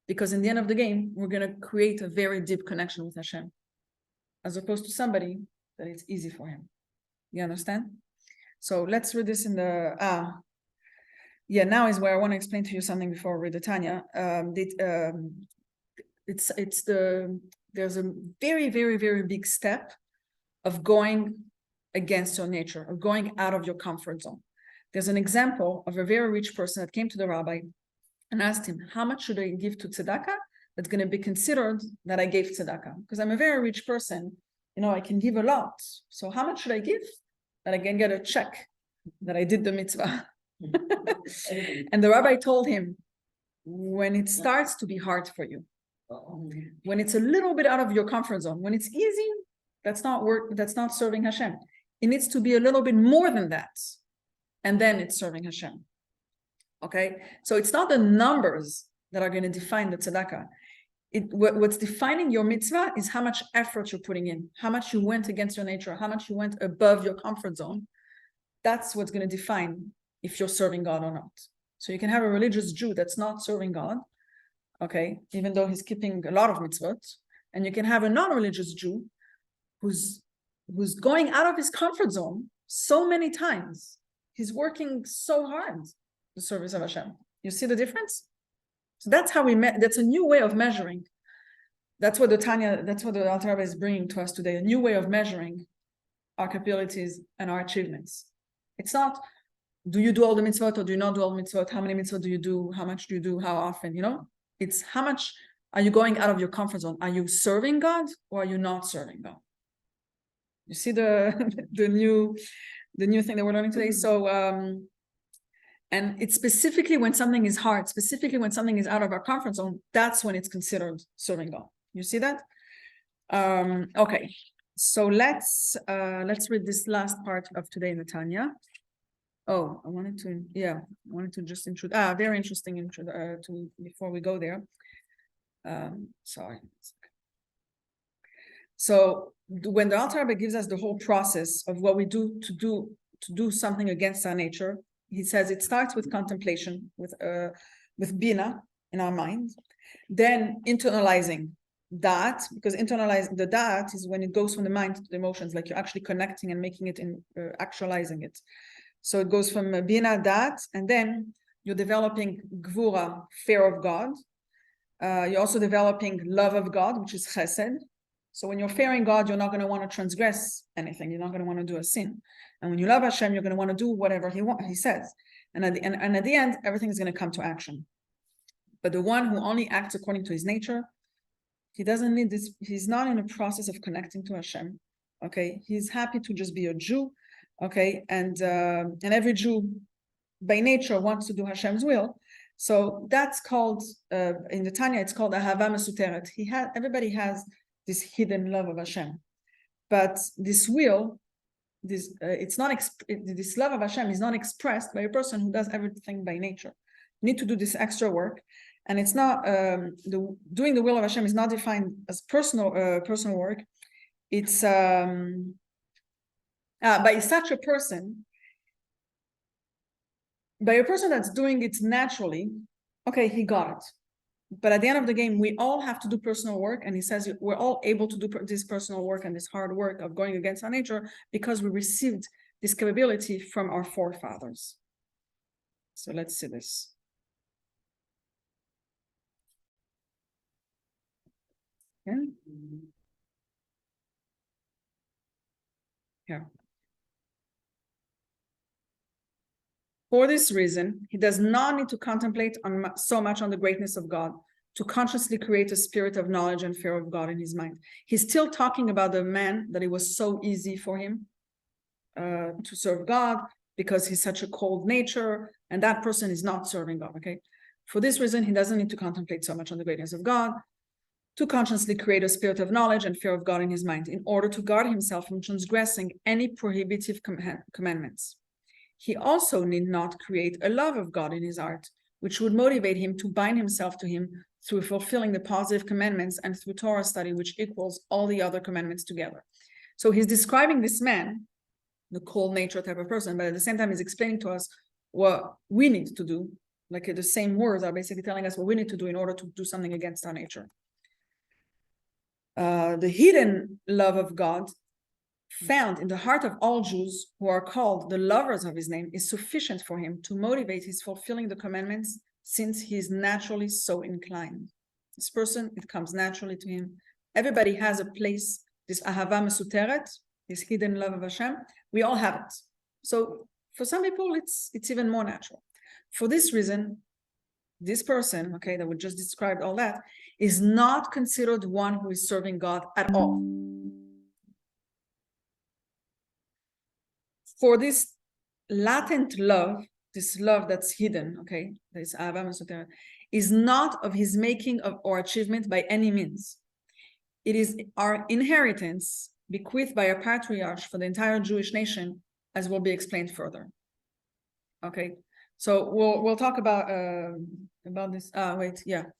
because in the end of the game, we're going to create a very deep connection with Hashem, as opposed to somebody that it's easy for him. You understand? So let's read this in the, now is where I want to explain to you something before we read the Tanya. There's a very, very, very big step of going against your nature, of going out of your comfort zone. There's an example of a very rich person that came to the rabbi and asked him, how much should I give to tzedakah that's going to be considered that I gave tzedakah? Because I'm a very rich person, I can give a lot. So how much should I give that I can get a check that I did the mitzvah? And the rabbi told him, when it starts to be hard for you, when it's a little bit out of your comfort zone, when it's easy, that's not work, that's not serving Hashem. It needs to be a little bit more than that. And then it's serving Hashem. Okay, so it's not the numbers that are going to define the tzedakah. What's defining your mitzvah is how much effort you're putting in, how much you went against your nature, how much you went above your comfort zone. That's what's going to define if you're serving God or not. So you can have a religious Jew that's not serving God, okay, even though he's keeping a lot of mitzvot, and you can have a non-religious Jew who's going out of his comfort zone so many times. He's working so hard the service of Hashem. You see the difference? So that's how that's a new way of measuring. That's what the Alter Rebbe is bringing to us today, a new way of measuring our capabilities and our achievements. It's not, do you do all the mitzvot or do you not do all the mitzvot? How many mitzvot do you do? How much do you do? How often? It's how much are you going out of your comfort zone? Are you serving God or are you not serving God? You see the new thing that we're learning today. So and it's specifically when something is hard, specifically when something is out of our comfort zone, that's when it's considered serving God. You see that? Okay, so let's read this last part of today in the Tanya. Oh, I wanted to just introduce, very interesting before we go there. Sorry. So when the Alter Rebbe gives us the whole process of what we do to do something against our nature, he says it starts with contemplation, with bina in our mind, then internalizing that, because internalizing the that is when it goes from the mind to the emotions, like you're actually connecting and making it actualizing it. So it goes from bina, that, and then you're developing gvura, fear of God. You're also developing love of God, which is chesed. So when you're fearing God, you're not going to want to transgress anything. You're not going to want to do a sin. And when you love Hashem, you're going to want to do whatever He says. And at the end, everything is going to come to action. But the one who only acts according to his nature, he doesn't need this. He's not in a process of connecting to Hashem. Okay, he's happy to just be a Jew. Okay, and every Jew by nature wants to do Hashem's will. So that's called in the Tanya, it's called ahava mesuteret. Everybody has this hidden love of Hashem, but this will, this love of Hashem is not expressed by a person who does everything by nature. You need to do this extra work, and it's not doing the will of Hashem is not defined as personal work. It's by such a person, by a person that's doing it naturally. Okay, he got it. But at the end of the game, we all have to do personal work. And he says we're all able to do this personal work and this hard work of going against our nature because we received this capability from our forefathers. So let's see this. Okay. Here. For this reason, he does not need to contemplate so much on the greatness of God to consciously create a spirit of knowledge and fear of God in his mind. He's still talking about the man that it was so easy for him to serve God because he's such a cold nature, and that person is not serving God, okay? For this reason, he doesn't need to contemplate so much on the greatness of God. to consciously create a spirit of knowledge and fear of God in his mind in order to guard himself from transgressing any prohibitive commandments. He also need not create a love of God in his heart, which would motivate him to bind himself to him through fulfilling the positive commandments and through Torah study, which equals all the other commandments together. So he's describing this man, the cold nature type of person, but at the same time, he's explaining to us what we need to do. Like the same words are basically telling us what we need to do in order to do something against our nature. The hidden love of God found in the heart of all Jews who are called the lovers of his name is sufficient for him to motivate his fulfilling the commandments, since he is naturally so inclined. This person, it comes naturally to him. Everybody has a place, this ahava mesuteret, this hidden love of Hashem. We all have it. So for some people, it's even more natural. For this reason, this person, okay, that we just described all that, is not considered one who is serving God at all. For this latent love, this love that's hidden, okay, this ahava mesuteret, is not of his making or achievement by any means. It is our inheritance bequeathed by our patriarch for the entire Jewish nation, as will be explained further. Okay, so we'll talk about this.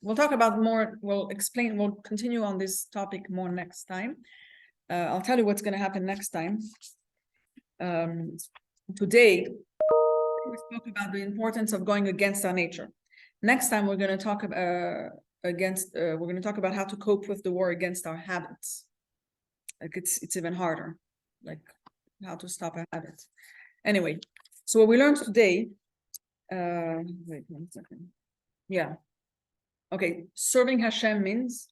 We'll talk about more. We'll continue on this topic more next time. I'll tell you what's going to happen next time. Today, we spoke about the importance of going against our nature. Next time, we're going to talk about how to cope with the war against our habits. Like it's even harder, like how to stop a habit. Anyway, so what we learned today, wait 1 second. Yeah. Okay, serving Hashem means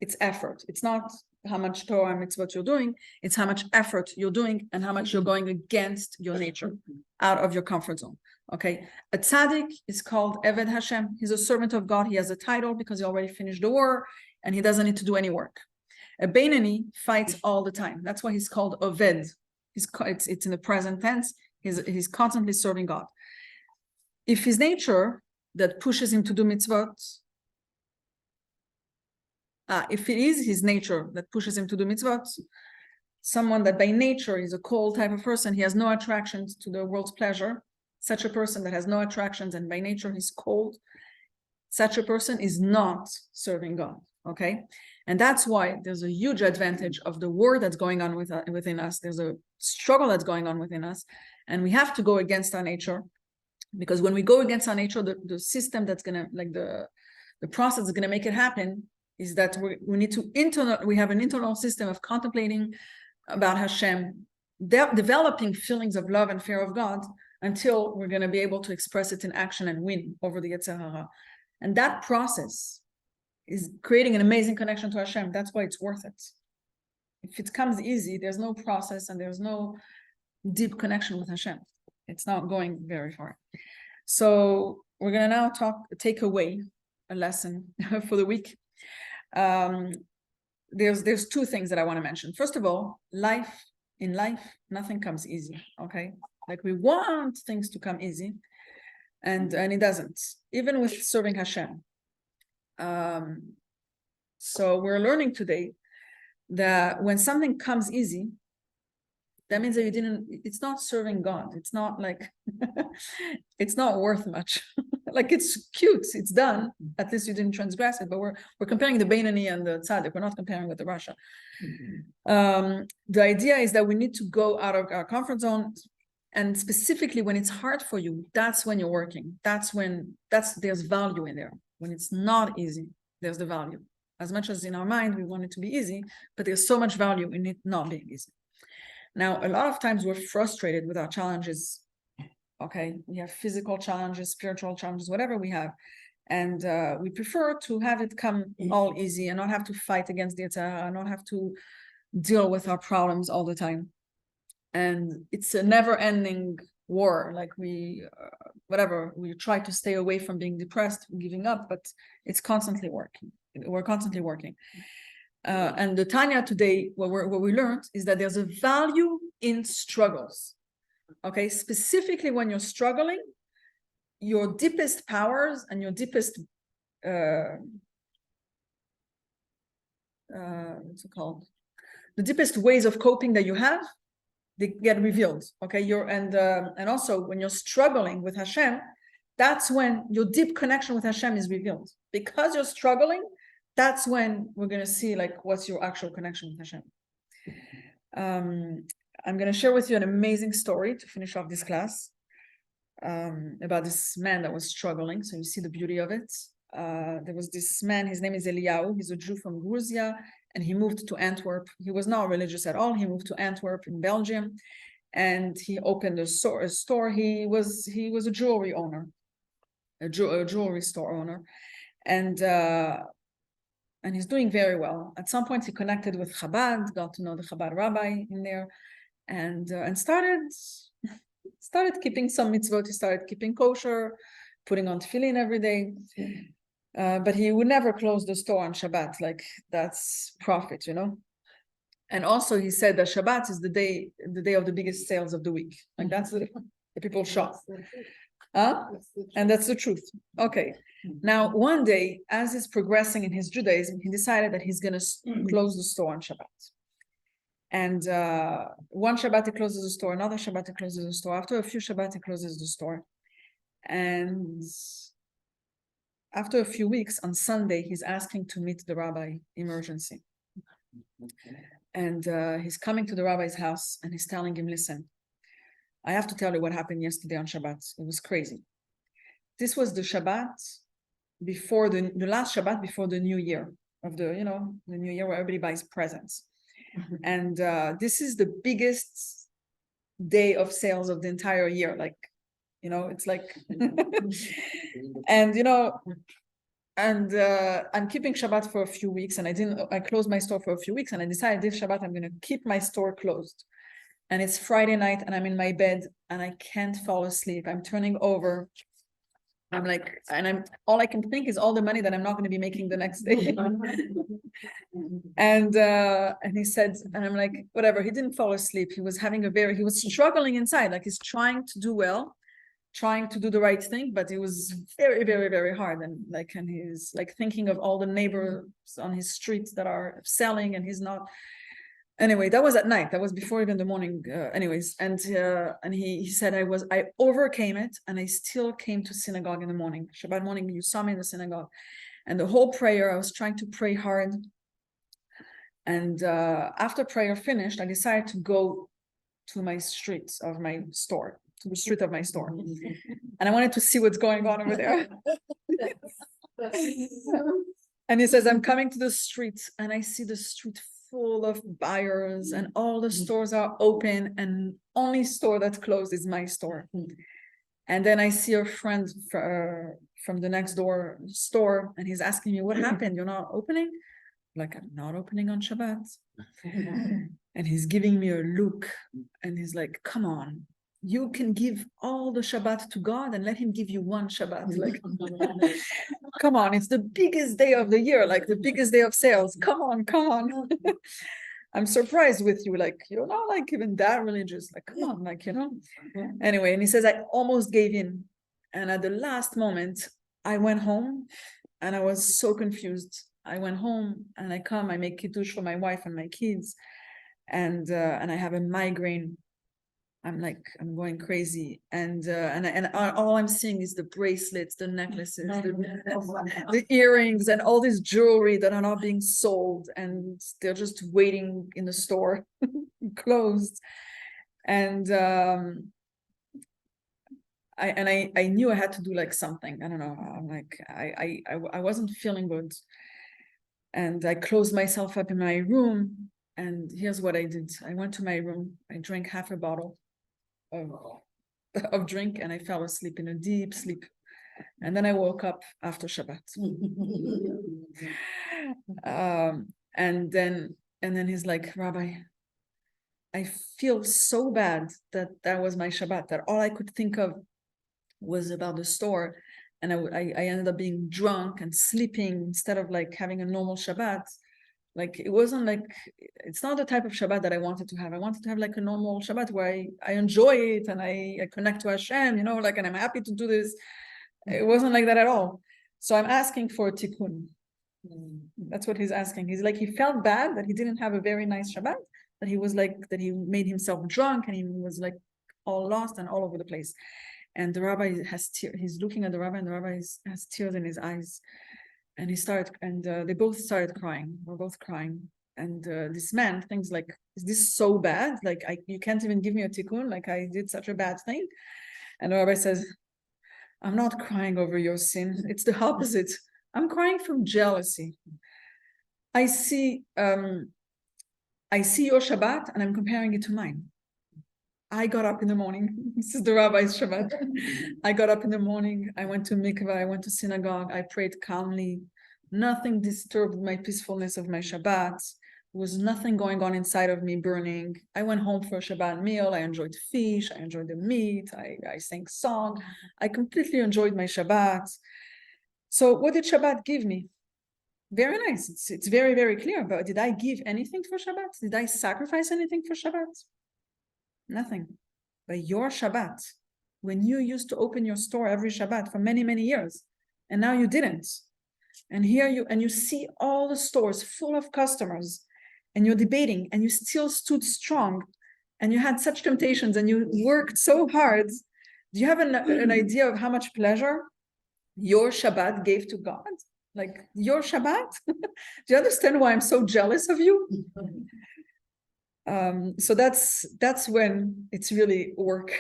it's effort. It's not how much Torah and mitzvot you're doing, it's how much effort you're doing and how much you're going against your nature, out of your comfort zone. Okay, a tzaddik is called Eved Hashem. He's a servant of God. He has a title because he already finished the war and he doesn't need to do any work. A Beinoni fights all the time. That's why he's called Oved. It's in the present tense. He's constantly serving God. If his nature that pushes him to do mitzvot, if it is his nature that pushes him to do mitzvot, someone that by nature is a cold type of person, he has no attractions to the world's pleasure, such a person that has no attractions and by nature he's cold, such a person is not serving God, okay? And that's why there's a huge advantage of the war that's going on within us. There's a struggle that's going on within us, and we have to go against our nature, because when we go against our nature, the system that's gonna, like the process that's gonna make it happen is that we have an internal system of contemplating about Hashem, developing feelings of love and fear of God until we're going to be able to express it in action and win over the Yetzer Hara. And that process is creating an amazing connection to Hashem. That's why it's worth it. If it comes easy, there's no process and there's no deep connection with Hashem. It's not going very far. So we're going to now take away a lesson for the week. There's two things that I want to mention. First of all, in life, nothing comes easy, okay? Like we want things to come easy, and it doesn't, even with serving Hashem. So we're learning today that when something comes easy, that means that it's not serving God. It's not like, it's not worth much. Like it's cute, it's done. At least you didn't transgress it, but we're comparing the Beinoni and the Tzaddik. We're not comparing with the Rasha. The idea is that we need to go out of our comfort zone, and specifically when it's hard for you, that's when you're working. There's value in there. When it's not easy, there's the value. As much as in our mind, we want it to be easy, but there's so much value in it not being easy. Now, a lot of times we're frustrated with our challenges. Okay, we have physical challenges, spiritual challenges, whatever we have. And we prefer to have it come all easy and not have to fight against the Yetzer Hara, not have to deal with our problems all the time. And it's a never-ending war. Like we try to stay away from being depressed, giving up, but it's constantly working. We're constantly working. And the Tanya today, what we learned is that there's a value in struggles. Okay, specifically when you're struggling, your deepest powers and your deepest what's it called? The deepest ways of coping that you have, they get revealed. Okay, and also when you're struggling with Hashem, that's when your deep connection with Hashem is revealed. Because you're struggling, that's when we're gonna see like what's your actual connection with Hashem. I'm gonna share with you an amazing story to finish off this class about this man that was struggling. So you see the beauty of it. There was this man, his name is Eliyahu, he's a Jew from Georgia, and he moved to Antwerp. He was not religious at all. He moved to Antwerp in Belgium, and he opened a store. He was a jewelry owner, a jewelry store owner, and he's doing very well. At some point, he connected with Chabad, got to know the Chabad rabbi in there, and started keeping some mitzvot. He started keeping kosher, putting on tefillin every day. But he would never close the store on Shabbat. Like, that's profit, you know. And also, he said that Shabbat is the day of the biggest sales of the week. Like, that's the people shop. And that's the truth. Okay. Now, one day, as he's progressing in his Judaism, he decided that he's going to close the store on Shabbat. And one Shabbat he closes the store, another Shabbat he closes the store. After a few Shabbat he closes the store. And after a few weeks, on Sunday, he's asking to meet the rabbi, emergency. And he's coming to the rabbi's house and he's telling him, listen, I have to tell you what happened yesterday on Shabbat. It was crazy. This was the Shabbat before the last Shabbat before the new year of the new year where everybody buys presents. And this is the biggest day of sales of the entire year. Like, it's like, and I'm keeping Shabbat for a few weeks, and I closed my store for a few weeks, and I decided this Shabbat I'm going to keep my store closed. And it's Friday night, and I'm in my bed, and I can't fall asleep. I'm turning over. I'm like, and all I can think is all the money that I'm not going to be making the next day. And he said, and I'm like, whatever. He didn't fall asleep. He was he was struggling inside. Like, he's trying to do well, trying to do the right thing, but it was very, very, very hard. And he's like thinking of all the neighbors on his street that are selling, and he's not. Anyway, that was at night. That was before even the morning. Anyways, and he said, I overcame it, and I still came to synagogue in the morning. Shabbat morning, you saw me in the synagogue, and the whole prayer, I was trying to pray hard. And after prayer finished, I decided to go to my street of my store, to the street of my store, and I wanted to see what's going on over there. And he says, I'm coming to the street, and I see the street full of buyers, and all the stores are open, and only store that's closed is my store. And then I see a friend from the next door store, and he's asking me, what happened? You're not opening? Like, I'm not opening on Shabbat. And he's giving me a look, and he's like, come on, you can give all the Shabbat to God and let him give you one Shabbat. Like, come on, it's the biggest day of the year, like the biggest day of sales. Come on. I'm surprised with you. Like, you're not like even that religious. Like, come on, like, Anyway, and he says, I almost gave in. And at the last moment, I went home, and I was so confused. I went home, and I make kiddush for my wife and my kids, and I have a migraine. I'm going crazy, and all I'm seeing is the bracelets, the necklaces, the earrings, and all this jewelry that are not being sold, and they're just waiting in the store, closed. And I knew I had to do like something. I don't know. I'm like, I wasn't feeling good, and I closed myself up in my room. And here's what I did. I went to my room. I drank half a bottle of drink, and I fell asleep in a deep sleep. And then I woke up after Shabbat. And then he's like, Rabbi, I feel so bad that was my Shabbat, that all I could think of was about the store. And I ended up being drunk and sleeping instead of like having a normal Shabbat. Like, it wasn't like, it's not the type of Shabbat that I wanted to have. I wanted to have like a normal Shabbat where I enjoy it, and I connect to Hashem, like, and I'm happy to do this. It wasn't like that at all. So I'm asking for a tikkun. That's what he's asking. He's like, he felt bad that he didn't have a very nice Shabbat, that he was like, that he made himself drunk and he was like all lost and all over the place. And the rabbi has tears. He's looking at the rabbi, and the rabbi has tears in his eyes. And they both started crying. We're both crying. And this man thinks like, is this so bad? Like, you can't even give me a tikkun. Like, I did such a bad thing. And the rabbi says, I'm not crying over your sin. It's the opposite. I'm crying from jealousy. I see your Shabbat and I'm comparing it to mine. I got up in the morning. This is the rabbi's Shabbat. I got up in the morning. I went to mikvah. I went to synagogue. I prayed calmly. Nothing disturbed my peacefulness of my Shabbat. There was nothing going on inside of me burning. I went home for a Shabbat meal. I enjoyed fish. I enjoyed the meat. I sang song. I completely enjoyed my Shabbat. So what did Shabbat give me? Very nice. It's very, very clear. But did I give anything for Shabbat? Did I sacrifice anything for Shabbat? Nothing. But your Shabbat, when you used to open your store every Shabbat for many, many years, and now you didn't. And here you see all the stores full of customers, and you're debating, and you still stood strong, and you had such temptations, and you worked so hard. Do you have an idea of how much pleasure your Shabbat gave to God? Like your Shabbat? Do you understand why I'm so jealous of you? So that's when it's really work,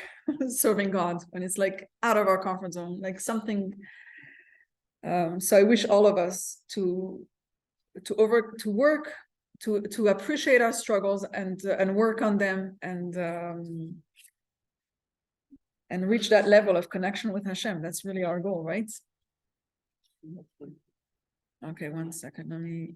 serving God, when it's like out of our comfort zone, like something. So I wish all of us to appreciate our struggles and work on them and reach that level of connection with Hashem. That's really our goal, right? Okay, 1 second. Let me